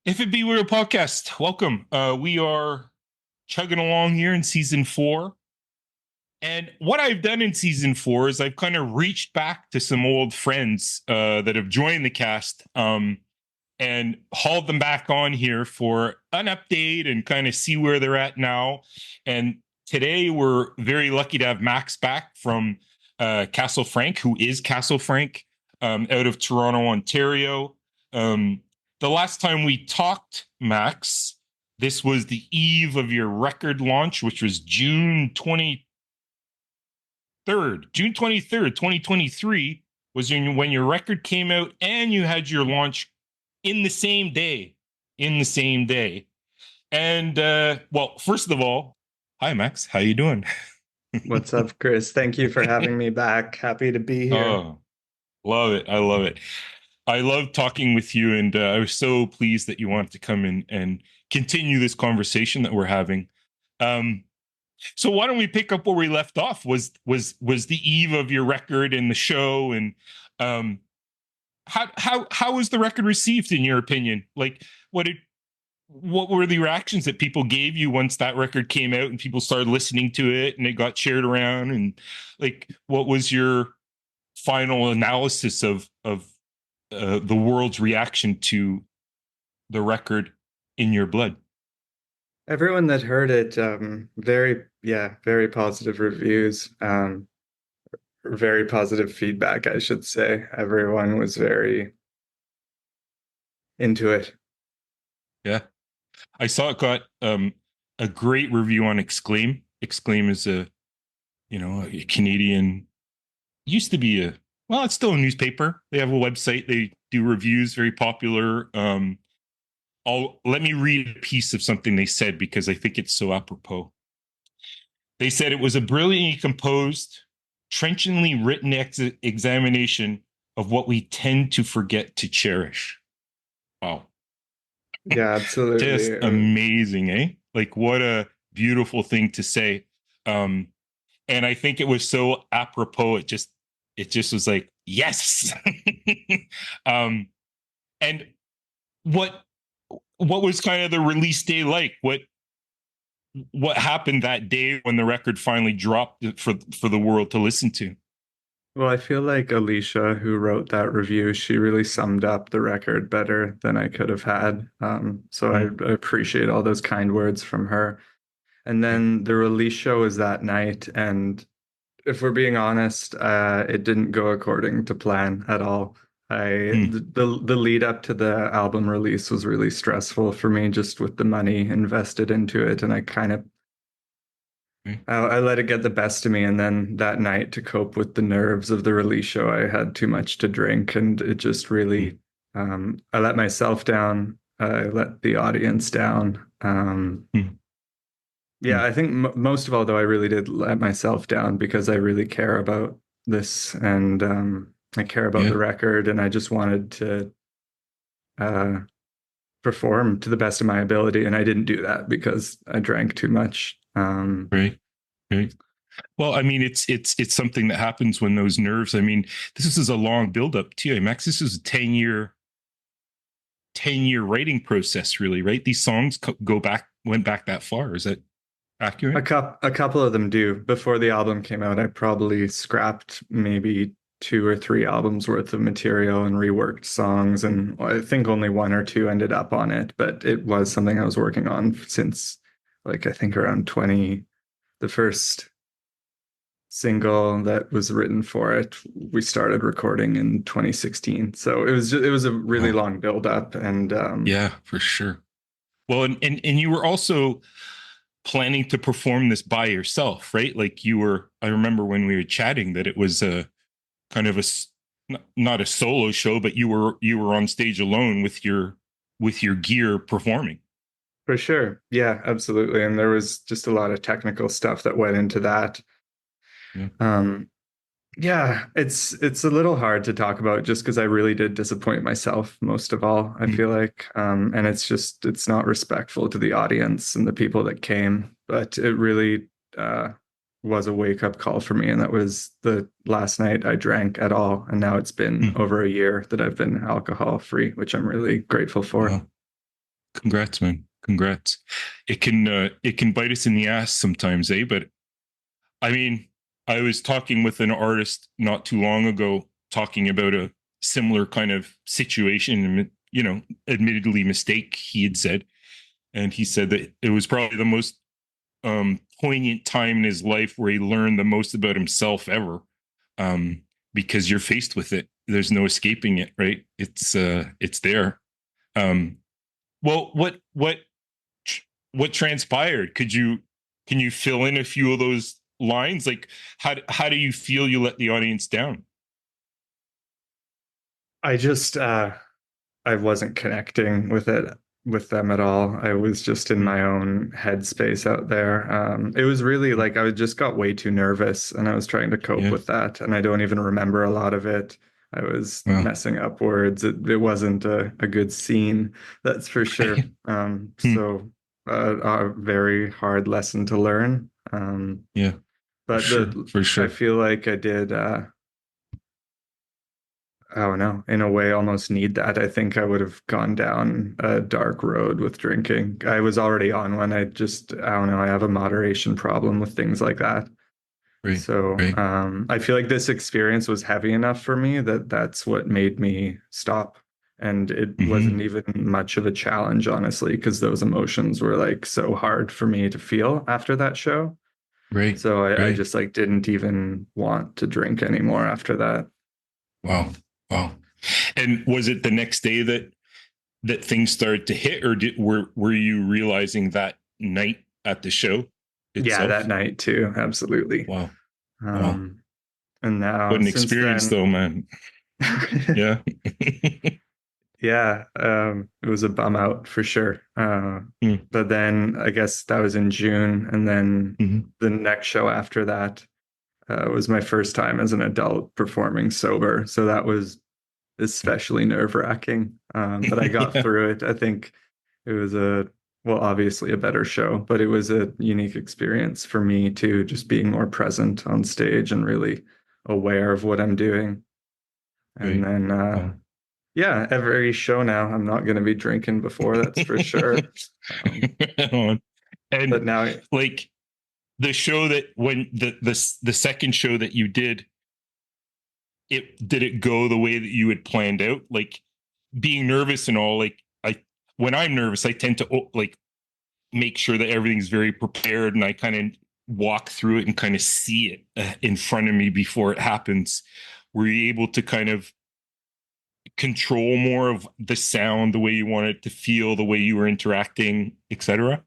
If It Be Real podcast, welcome. We are chugging along here in season 4. And what I've done in season 4 is I've kind of reached back to some old friends that have joined the cast and hauled them back on here for an update and kind of see where they're at now. And today we're very lucky to have Max back from Castle Frank, who is Castle Frank out of Toronto, Ontario. The last time we talked, Max, this was the eve of your record launch, which was June 23rd, 2023 was when your record came out, and you had your launch in the same day. And well, first of all, hi Max, how you doing? What's up, Chris? Thank you for having me back. Happy to be here. Oh, love it. I love it. I love talking with you, and I was so pleased that you wanted to come in and continue this conversation that we're having. So why don't we pick up where we left off? Was the eve of your record and the show, and how was the record received in your opinion? Like, what were the reactions that people gave you once that record came out and people started listening to it and it got shared around? And like, what was your final analysis of the world's reaction to the record In Your Blood? Everyone that heard it, very positive reviews, very positive feedback, I should say. Everyone was very into it. Yeah. I saw it got a great review on Exclaim. Exclaim is a Canadian, used to be it's still a newspaper. They have a website. They do reviews, very popular. Let me read a piece of something they said because I think it's so apropos. They said it was a brilliantly composed, trenchantly written examination of what we tend to forget to cherish. Wow. Yeah, absolutely. Just amazing, eh? Like, what a beautiful thing to say. And I think it was so apropos. It just was like, yes. And what was kind of the release day like? What happened that day when the record finally dropped for the world to listen to? Well, I feel like Alicia, who wrote that review, she really summed up the record better than I could have had. So I appreciate all those kind words from her. And then the release show was that night, and if we're being honest, it didn't go according to plan at all. The lead up to the album release was really stressful for me, just with the money invested into it, and I kind of I let it get the best of me. And then that night, to cope with the nerves of the release show, I had too much to drink, and it just really I let myself down. I let the audience down. Yeah, I think most of all, though, I really did let myself down because I really care about this, and I care about the record, and I just wanted to perform to the best of my ability, and I didn't do that because I drank too much. Right. Well, I mean, it's something that happens when those nerves. I mean, this is a long buildup too, Max. This is a 10-year writing process, really, right? These songs went back that far. Is that accurate? A couple of them do. Before the album came out, I probably scrapped maybe 2 or 3 albums worth of material and reworked songs, and I think only 1 or 2 ended up on it, but it was something I was working on since, like, I think around 20. The first single that was written for it, we started recording in 2016. So it was a really long build up, and yeah, for sure. Well, and you were also planning to perform this by yourself, right? Like I remember when we were chatting that it was a kind of not a solo show, but you were on stage alone with your gear performing. For sure. Yeah, absolutely. And there was just a lot of technical stuff that went into that. Yeah, it's a little hard to talk about just because I really did disappoint myself most of all, I feel like. And it's not respectful to the audience and the people that came, but it really was a wake-up call for me. And that was the last night I drank at all. And now it's been over a year that I've been alcohol free, which I'm really grateful for. Congrats, man. Congrats. It can bite us in the ass sometimes, eh? But I mean, I was talking with an artist not too long ago, talking about a similar kind of situation, and admittedly mistake he had said, and he said that it was probably the most poignant time in his life where he learned the most about himself ever, um, because you're faced with it. There's no escaping it, right? It's there. Um, well, what transpired? Can you fill in a few of those lines? Like how do you feel you let the audience down? I just I wasn't connecting with them at all. I was just in Mm, my own headspace out there. It was really mm, like I just got way too nervous and I was trying to cope yeah. with that. And I don't even remember a lot of it. I was Well. messing up words. It wasn't a good scene, that's for sure. Mm, So a very hard lesson to learn. yeah. For But sure. For I sure. feel like I did. I don't know, in a way, almost need that. I think I would have gone down a dark road with drinking. I was already on one. I don't know, I have a moderation problem with things like that. Right. So Right. I feel like this experience was heavy enough for me that that's what made me stop. And it wasn't Hmm. even much of a challenge, honestly, because those emotions were like so hard for me to feel after that show. Right. So I Right. just like didn't even want to drink anymore after that. Wow. Wow. And was it the next day that things started to hit, or were you realizing that night at the show Yeah, that itself? night too, absolutely. Wow. Wow. Um, and What now an since experience, then, though, man. Yeah. yeah, it was a bum out for sure. Mm, But then I guess that was in June, and then mhm. the next show after that was my first time as an adult performing sober. So that was especially nerve-wracking. But I got through it. I think it was well, obviously a better show, but it was a unique experience for me too, just being more present on stage and really aware of what I'm doing. And Right. then, Wow. yeah, every show now, I'm not going to be drinking before, that's for sure. But And now, like the show that when the second show that you did, it did it go the way that you had planned out? Like being nervous and all, like I when I'm nervous, I tend to like make sure that everything's very prepared and I kind of walk through it and kind of see it in front of me before it happens. Were you able to kind of control more of the sound, the way you want it to feel, the way you were interacting, etc.?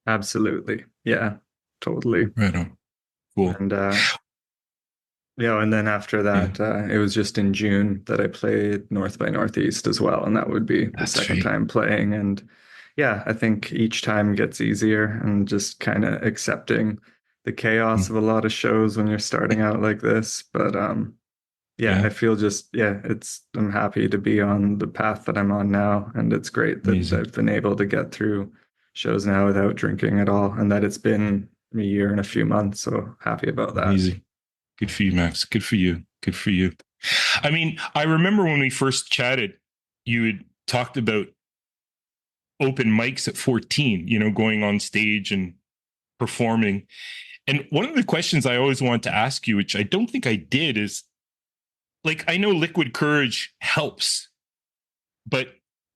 absolutely. Yeah, totally. Right on. Cool. And, and then after Yeah, that, it was just in June that I played North by Northeast as well. And that would be the that's second right. time playing. And yeah, I think each time gets easier and just kind of accepting the chaos of a lot of shows when you're starting out like this. But yeah, Yeah, I feel just, yeah, I'm happy to be on the path that I'm on now. And it's great that amazing, I've been able to get through shows now without drinking at all and that it's been a year and a few months. So happy about that. amazing. Good for you, Max. Good for you. Good for you. I mean, I remember when we first chatted, you had talked about open mics at 14, going on stage and performing. And one of the questions I always wanted to ask you, which I don't think I did, is like, I know liquid courage helps, but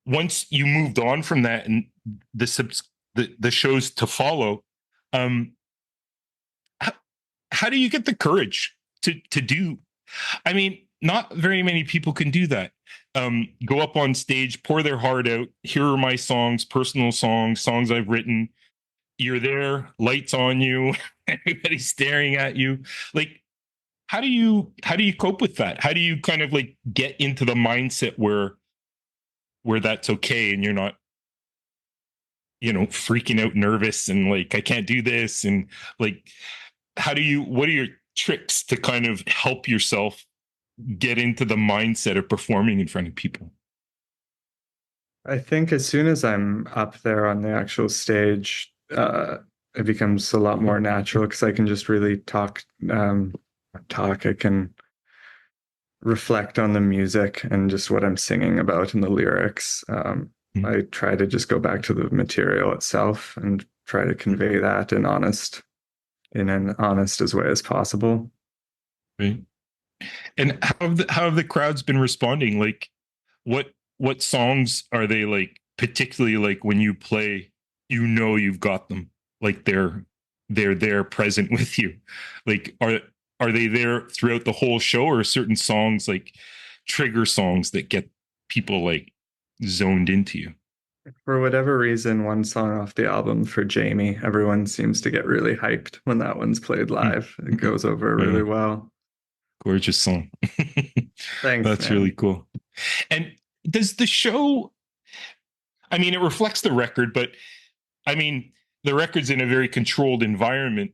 once you moved on from that and the shows to follow, um, how, how do you get the courage to do? I mean, not very many people can do that. Go up on stage, pour their heart out. Here are my songs, personal songs, songs I've written. You're there, lights on you, everybody's staring at you. Like, how do you cope with that? How do you kind of like get into the mindset where that's okay and you're not, freaking out nervous and like I can't do this and like what are your tricks to kind of help yourself get into the mindset of performing in front of people? I think as soon as I'm up there on the actual stage, it becomes a lot more natural because I can just really talk. I can reflect on the music and just what I'm singing about in the lyrics. Mhm. I try to just go back to the material itself and try to convey that in an honest as way as possible. Right. And how have the crowds been responding? Like, what songs are they like? Particularly like when you play, you've got them. Like they're there present with you. Like are they there throughout the whole show, or certain songs like trigger songs that get people like zoned into you? For whatever reason, one song off the album for Jamie, everyone seems to get really hyped when that one's played live. It goes over really Oh, well. gorgeous song. Thanks, That's really man. cool. And does the show? I mean, it reflects the record, but I mean, the record's in a very controlled environment.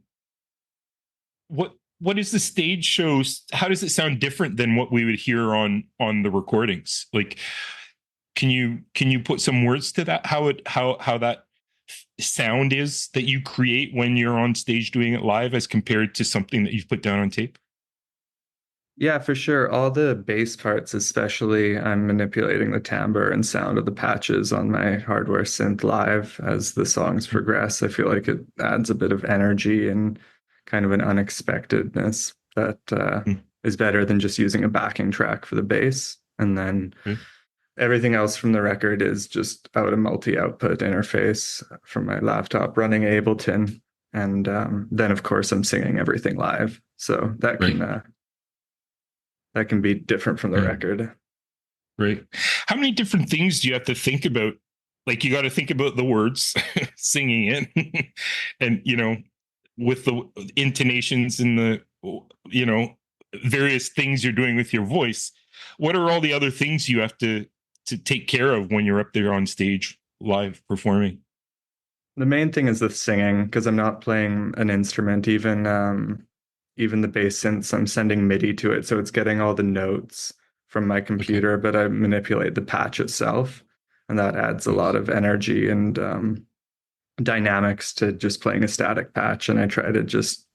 What is the stage shows? How does it sound different than what we would hear on the recordings? Like, can you put some words to that? How that sound is that you create when you're on stage doing it live as compared to something that you've put down on tape? Yeah, for sure. All the bass parts, especially, I'm manipulating the timbre and sound of the patches on my hardware synth live as the songs progress. I feel like it adds a bit of energy and kind of an unexpectedness that is better than just using a backing track for the bass. And then Okay. everything else from the record is just out a multi-output interface from my laptop running Ableton. And then, of course, I'm singing everything live. So Right. that can be different from the Right. record. Right. How many different things do you have to think about? Like you got to think about the words, singing it, and with the intonations and the you know various things you're doing with your voice. What are all the other things you have to take care of when you're up there on stage live performing? The main thing is the singing because I'm not playing an instrument, even the bass synths, I'm sending MIDI to it, so it's getting all the notes from my Okay. computer, but I manipulate the patch itself, and that adds a lot Nice. of energy and dynamics to just playing a static patch. And I try to just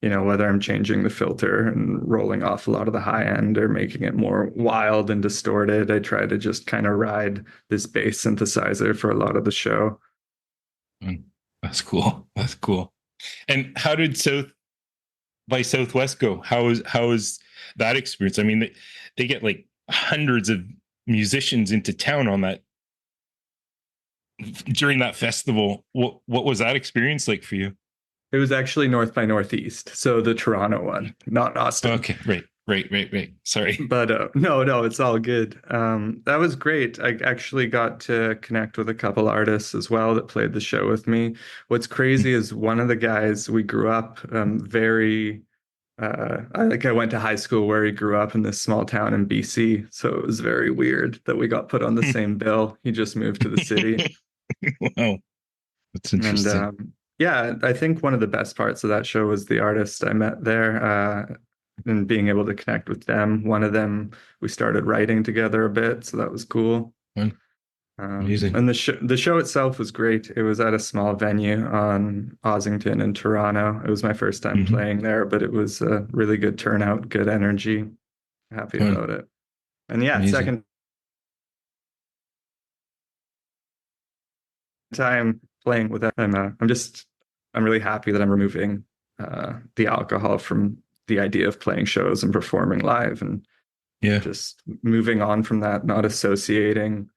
whether I'm changing the filter and rolling off a lot of the high end or making it more wild and distorted, I try to just kind of ride this bass synthesizer for a lot of the show. Mm. That's cool. That's cool. And how did South by Southwest go? How is that experience? I mean, they get like hundreds of musicians into town on that during that festival. What was that experience like for you? It was actually North by Northeast, so the Toronto one, not Austin. Okay, right. Sorry. But no, it's all good. That was great. I actually got to connect with a couple artists as well that played the show with me. What's crazy is one of the guys we grew up very. I went to high school where he grew up in this small town in BC, so it was very weird that we got put on the same bill. He just moved to the city, Wow, that's and interesting. yeah, I think one of the best parts of that show was the artist I met there, and being able to connect with them. One of them, we started writing together a bit, so that was cool. Fun. Amazing. And the show itself was great. It was at a small venue on Ossington in Toronto. It was my first time Hmm. playing there, but it was a really good turnout, good energy. Happy Fun. about it. And yeah, Amazing. second time playing with them, I'm really happy that I'm removing the alcohol from the idea of playing shows and performing live, and Yeah. just moving on from that, not associating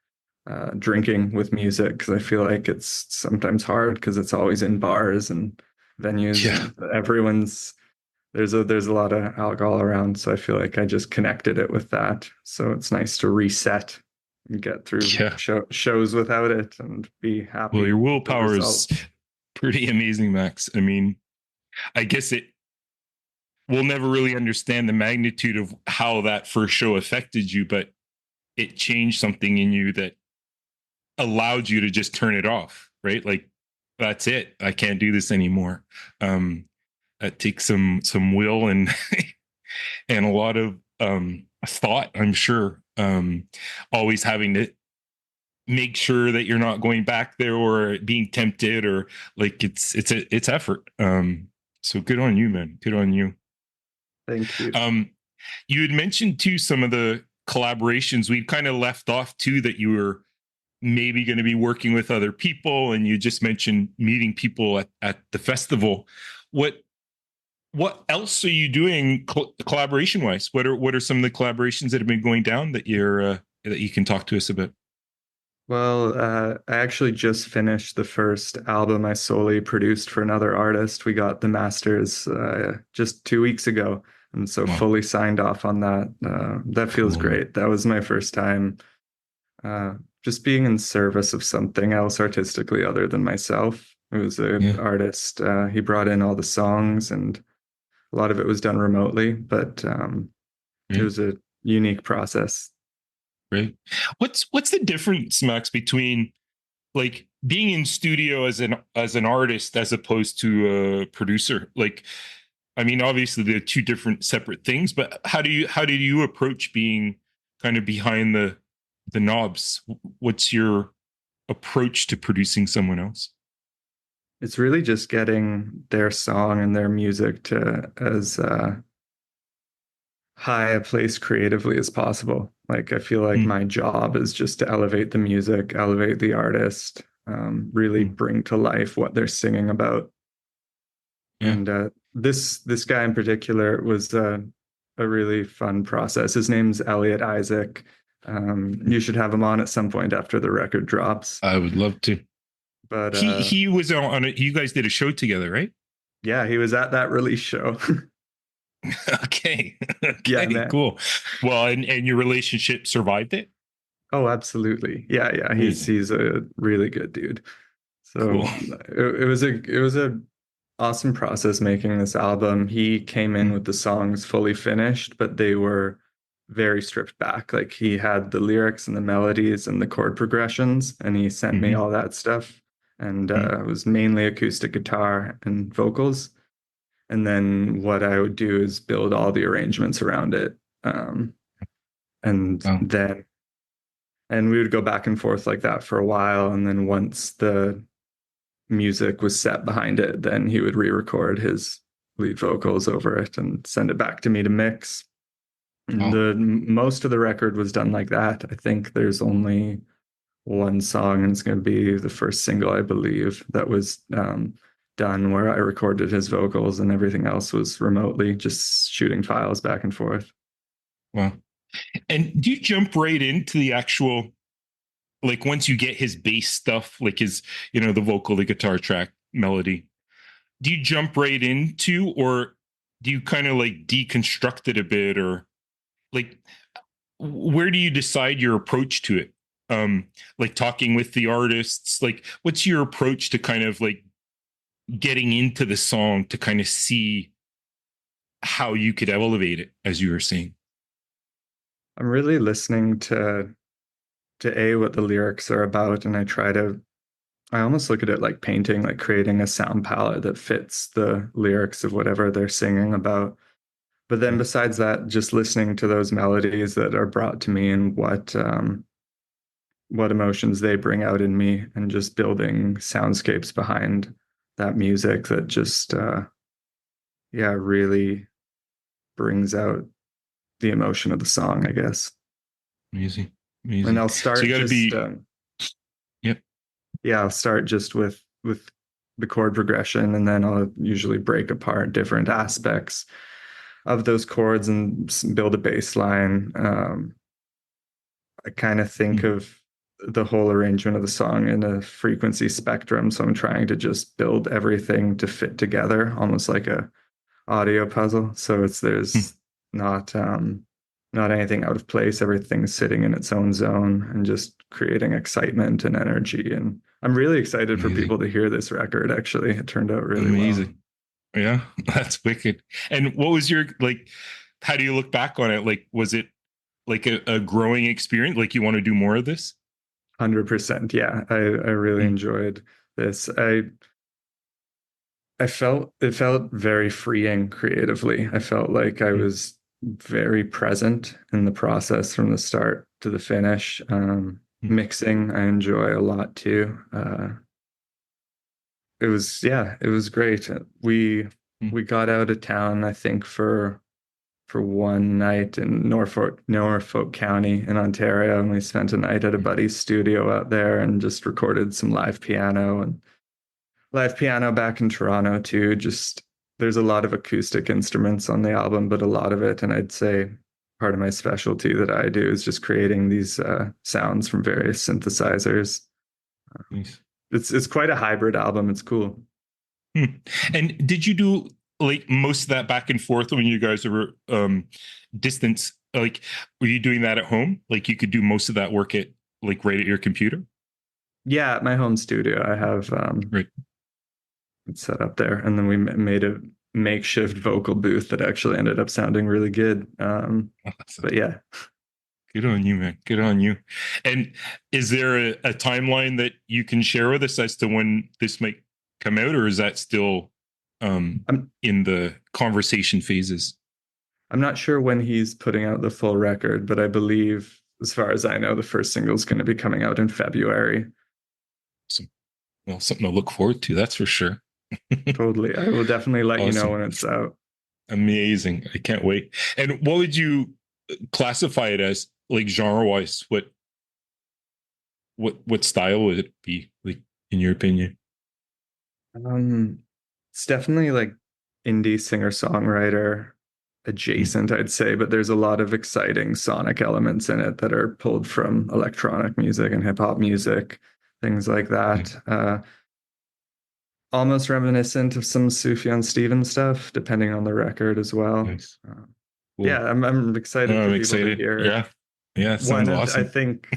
drinking with music because I feel like it's sometimes hard because it's always in bars and venues Yeah. and everyone's there's a lot of alcohol around. So I feel like I just connected it with that. So it's nice to reset and get through Yeah. shows without it and be Well, your happy with the willpower is result. pretty amazing, Max. I mean, I guess we'll never really understand the magnitude of how that first show affected you, but it changed something in you that allowed you to just turn it off, right? Like that's it. I can't do this anymore. Um, that takes some will and and a lot of thought, I'm sure. Always having to make sure that you're not going back there or being tempted or like it's effort. So good on you, man. Good on you. Thank you. Um, you had mentioned too some of the collaborations we'd kind of left off too that you were maybe going to be working with other people, and you just mentioned meeting people at the festival. What what else are you doing collaboration wise? What are some of the collaborations that have been going down that you can talk to us about? Well, I actually just finished the first album I solely produced for another artist. We got the masters just 2 weeks ago, and so Wow, fully signed off on that. That feels cool, man. great. That was my first time uh, just being in service of something else artistically other than myself. It was an Yeah, artist. He brought in all the songs, and a lot of it was done remotely, but it right, was a unique process. right. What's the difference, Max, between like being in studio as an artist as opposed to a producer? Like, I mean, obviously they're two different separate things, but how do you approach being kind of behind the knobs? What's your approach to producing someone else? It's really just getting their song and their music to as high a place creatively as possible. Like I feel like Mm, my job is just to elevate the music, elevate the artist, really mm, bring to life what they're singing about. yeah, And this guy in particular was a really fun process. His name's Elliot Isaac. You should have him on at some point after the record drops. I would love to. But He was on it. You guys did a show together, right? yeah, he was at that release show. Okay, Yeah, okay, man. cool. Well, and your relationship survived it. Oh, absolutely. Yeah, yeah. He's Amazing, he's a really good dude. cool. So it was a awesome process making this album. He came in Mm, with the songs fully finished, but they were very stripped back. Like he had the lyrics and the melodies and the chord progressions, and he sent me mm-hmm, all that stuff. And mm, it was mainly acoustic guitar and vocals. And then what I would do is build all the arrangements around it. And wow, then and we would go back and forth like that for a while. And then once the music was set behind it, then he would re-record his lead vocals over it and send it back to me to mix. And wow, the most of the record was done like that. I think there's only one song, and it's going to be the first single, I believe, that was done where I recorded his vocals, and everything else was remotely just shooting files back and forth. wow. And do you jump right into the actual, like once you get his bass stuff, like his, the vocal, the guitar track, melody? Do you jump right into, or do you kind of like deconstruct it a bit, or like where do you decide your approach to it? Like talking with the artists, like what's your approach to kind of like getting into the song to kind of see how you could elevate it, as you were saying? I'm really listening to A, what the lyrics are about, and I almost look at it like painting, like creating a sound palette that fits the lyrics of whatever they're singing about. But then besides that, just listening to those melodies that are brought to me and what emotions they bring out in me, and just building soundscapes behind that music that just yeah, really brings out the emotion of the song, I guess. Amazing, And amazing. I'll So you start got to just be, yep. yeah, I'll start just with the chord progression, and then I'll usually break apart different aspects of those chords and build a bass line. I kind of think Mm, of the whole arrangement of the song in a frequency spectrum, so I'm trying to just build everything to fit together, almost like a audio puzzle. So mm, there's not not anything out of place. Everything's sitting in its own zone and just creating excitement and energy. And I'm really excited for amazing, people to hear this record. Actually, it turned out really well. amazing. Yeah, that's wicked. And what was your like? How do you look back on it? Like, was it like a growing experience? Like, you want to do more of this? 100%. Yeah, I really Mm, enjoyed this. I felt it felt very freeing creatively. I felt like I mm, was very present in the process from the start to the finish. mm, Mixing, I enjoy a lot too. It was, yeah, it was great. We mm, we got out of town, I think, for for one night in Norfolk County in Ontario, and we spent a night at a buddy's studio out there and just recorded some live piano back in Toronto too. Just there's a lot of acoustic instruments on the album, but a lot of it, and I'd say part of my specialty that I do is just creating these sounds from various synthesizers. Nice. It's quite a hybrid album. It's cool. Hmm. And did you do like most of that back and forth when you guys were distance? Like, were you doing that at home? Like, you could do most of that work at like right at your computer? Yeah, at my home studio, I have Right. it set up there, and then we made a makeshift vocal booth that actually ended up sounding really good. Awesome. But yeah, Good on you, man. Good on you. And is there a timeline that you can share with us as to when this might come out, or is that still I'm in the conversation phases? I'm not sure when he's putting out the full record, but I believe, as far as I know, the first single is going to be coming out in February. Awesome. Well, something to look forward to, that's for sure. Totally. I will definitely let you know Awesome. when it's out. Amazing. I can't wait. And what would you classify it as, like genre wise? What style would it be, like, in your opinion? Um, it's definitely like indie singer-songwriter Mm, adjacent, I'd say, but there's a lot of exciting sonic elements in it that are pulled from electronic music and hip hop music, things like mm, that. Almost reminiscent of some Sufjan Stevens stuff, depending on the record as well. nice. Uh, yeah, Cool. I'm excited for I'm people to excited. hear it. Yeah. Yeah. Sounds One, I awesome. think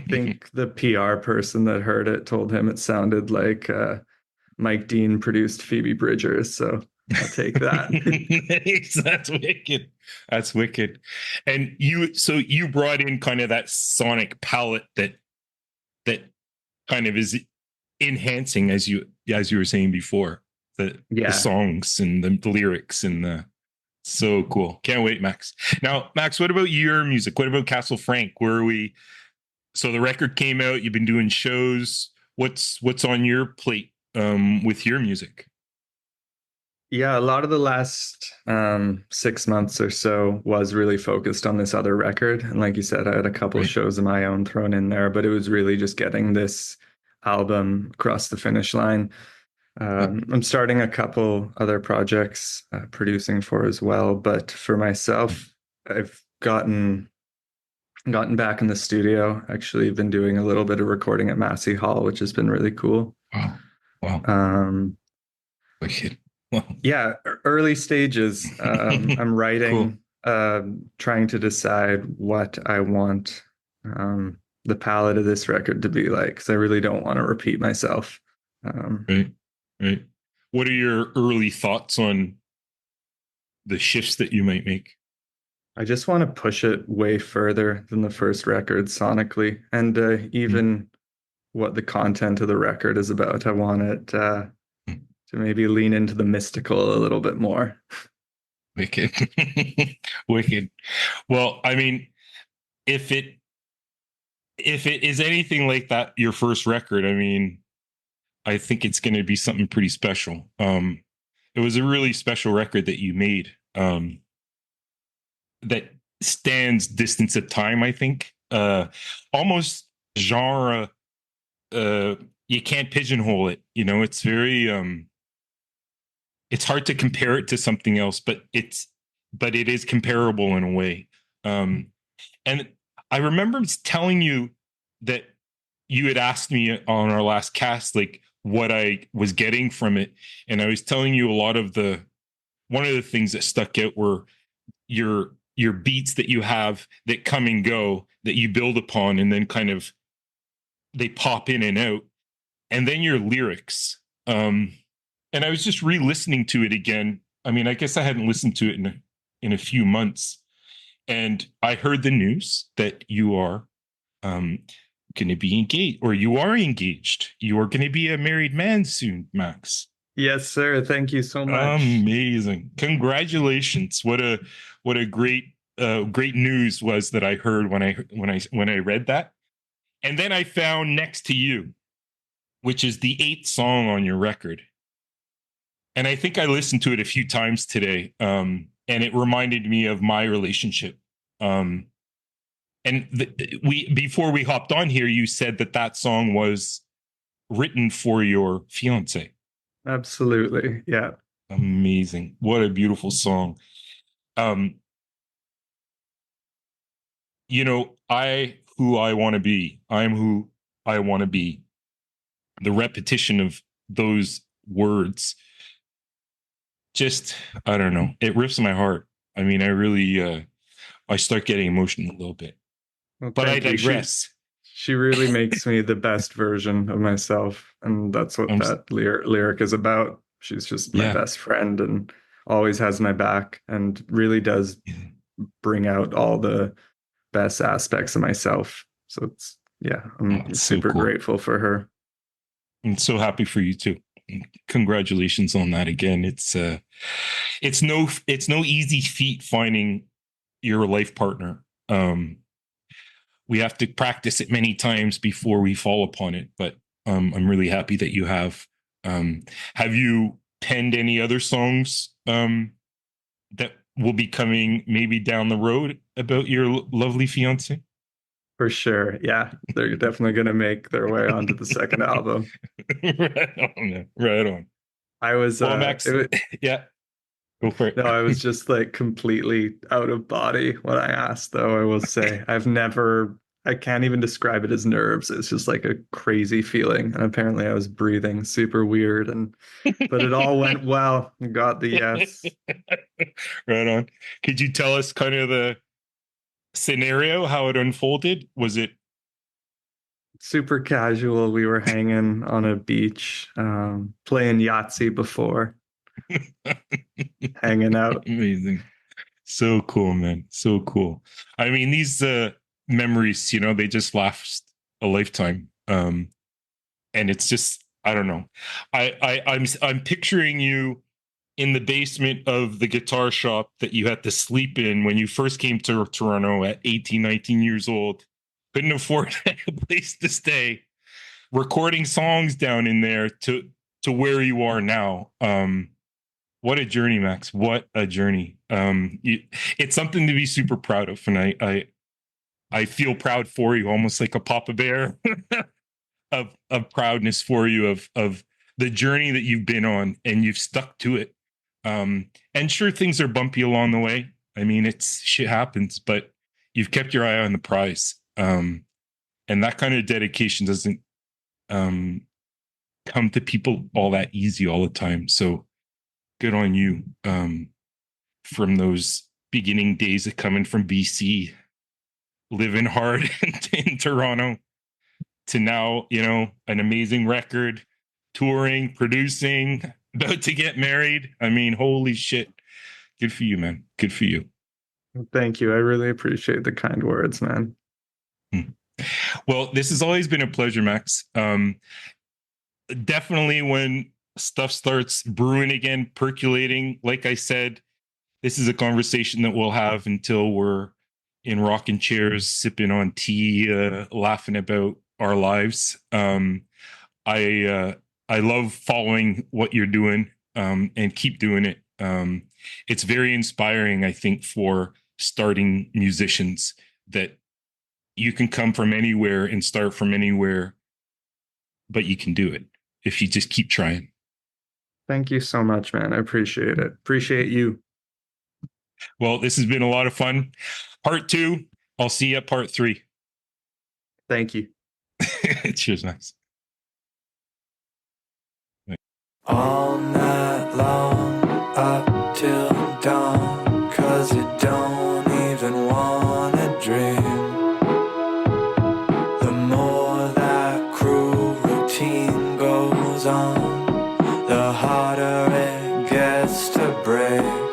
the PR person that heard it told him it sounded like Mike Dean produced Phoebe Bridgers, so I'll take that. Nice. That's wicked. That's wicked. And so you brought in kind of that sonic palette that kind of is enhancing, as you were saying before, the Yeah. songs and the lyrics and the so cool. Can't wait, Max. Now, Max, what about your music? What about Castle Frank? Where are we? So the record came out. You've been doing shows. What's on your plate with your music? Yeah, a lot of the last 6 months or so was really focused on this other record. And like you said, I had a couple Right. shows of my own thrown in there, but it was really just getting this album across the finish line. Yep. I'm starting a couple other projects producing for as well, but for myself, I've gotten back in the studio. Actually, been doing a little bit of recording at Massey Hall, which has been really cool. Wow. Wow. Um, Wicked. Wow. yeah, early stages. I'm Cool. writing, trying to decide what I want the palette of this record to be like, because I really don't want to repeat myself. Um, Right. Right. What are your early thoughts on the shifts that you might make? I just want to push it way further than the first record sonically, and Mm, even what the content of the record is about. I want it mm. to maybe lean into the mystical a little bit more. Wicked. Wicked. Well, I mean, if it is anything like that, your first record, I mean, I think it's going to be something pretty special. It was a really special record that you made. That stands distance of time, I think. Almost genre. You can't pigeonhole it. It's very. It's hard to compare it to something else, but it is comparable in a way. Um, and I remember telling you that you had asked me on our last cast, like, what I was getting from it, and I was telling you a lot of the one of the things that stuck out were your beats that you have that come and go that you build upon, and then kind of they pop in and out, and then your lyrics. And I was just re-listening to it again. I mean, I guess I hadn't listened to it in a few months, and I heard the news that you are um, going to be engaged, or you are engaged. You are going to be a married man soon, Max. Yes, sir. Thank you so much. Amazing! Congratulations! What a great news was that I heard when I read that, and then I found Next to You, which is the eighth song on your record, and I think I listened to it a few times today. and it reminded me of my relationship. And before we hopped on here, you said that song was written for your fiance. Absolutely. Yeah. Amazing. What a beautiful song. Um, who I want to be. I'm who I want to be. The repetition of those words, just, I don't know, it rips my heart. I mean, I really, I start getting emotional a little bit, Well, but I thank you. digress. She really makes me the best version of myself, and that's what I'm, that lyric is about. She's just my yeah. best friend and always has my back and really does bring out all the best aspects of myself. So it's, yeah, I'm It's so super cool. grateful for her. I'm so happy for you too. Congratulations on that again. It's no easy feat finding your life partner. We have to practice it many times before we fall upon it, but I'm really happy that you have. Have you penned any other songs that will be coming maybe down the road about your lovely fiance? For sure. Yeah, they're definitely going to make their way onto the second album. Right on, man. Right on. I was, Well, Max, yeah, go for it. no, I was just like completely out of body when I asked, though. I will say, I can't even describe it as nerves. It's just like a crazy feeling. And apparently I was breathing super weird, but it all went well. I got the yes. Right on. Could you tell us kind of the scenario, how it unfolded? Was it Super casual? We were hanging on a beach, playing Yahtzee before, hanging out. amazing? So cool, man. So cool. I mean, these memories, they just last a lifetime. And it's just, I don't know. I'm picturing you in the basement of the guitar shop that you had to sleep in when you first came to Toronto at 18, 19 years old. Couldn't afford a place to stay, recording songs down in there to where you are now. What a journey, Max. What a journey. It's something to be super proud of. And I feel proud for you, almost like a Papa Bear of proudness for you of the journey that you've been on, and you've stuck to it. And sure, things are bumpy along the way. I mean, it's shit happens, but you've kept your eye on the prize. And that kind of dedication doesn't come to people all that easy all the time. So good on you, from those beginning days of coming from BC, living hard in Toronto, to now, an amazing record, touring, producing, about to get married. I mean, holy shit. Good for you, man. Good for you. Thank you. I really appreciate the kind words, man. Well, this has always been a pleasure, Max. Definitely when stuff starts brewing again, percolating, like I said, this is a conversation that we'll have until we're in rocking chairs, sipping on tea, laughing about our lives. I love following what you're doing, and keep doing it. It's very inspiring, I think, for starting musicians, that you can come from anywhere and start from anywhere, but you can do it if you just keep trying. Thank you so much, man. I appreciate it. Appreciate you. Well, this has been a lot of fun. Part 2, I'll see you at part 3. Thank you. Cheers, Max. All night long, up till dawn, 'cause you don't even wanna dream. The more that cruel routine goes on, the harder it gets to break.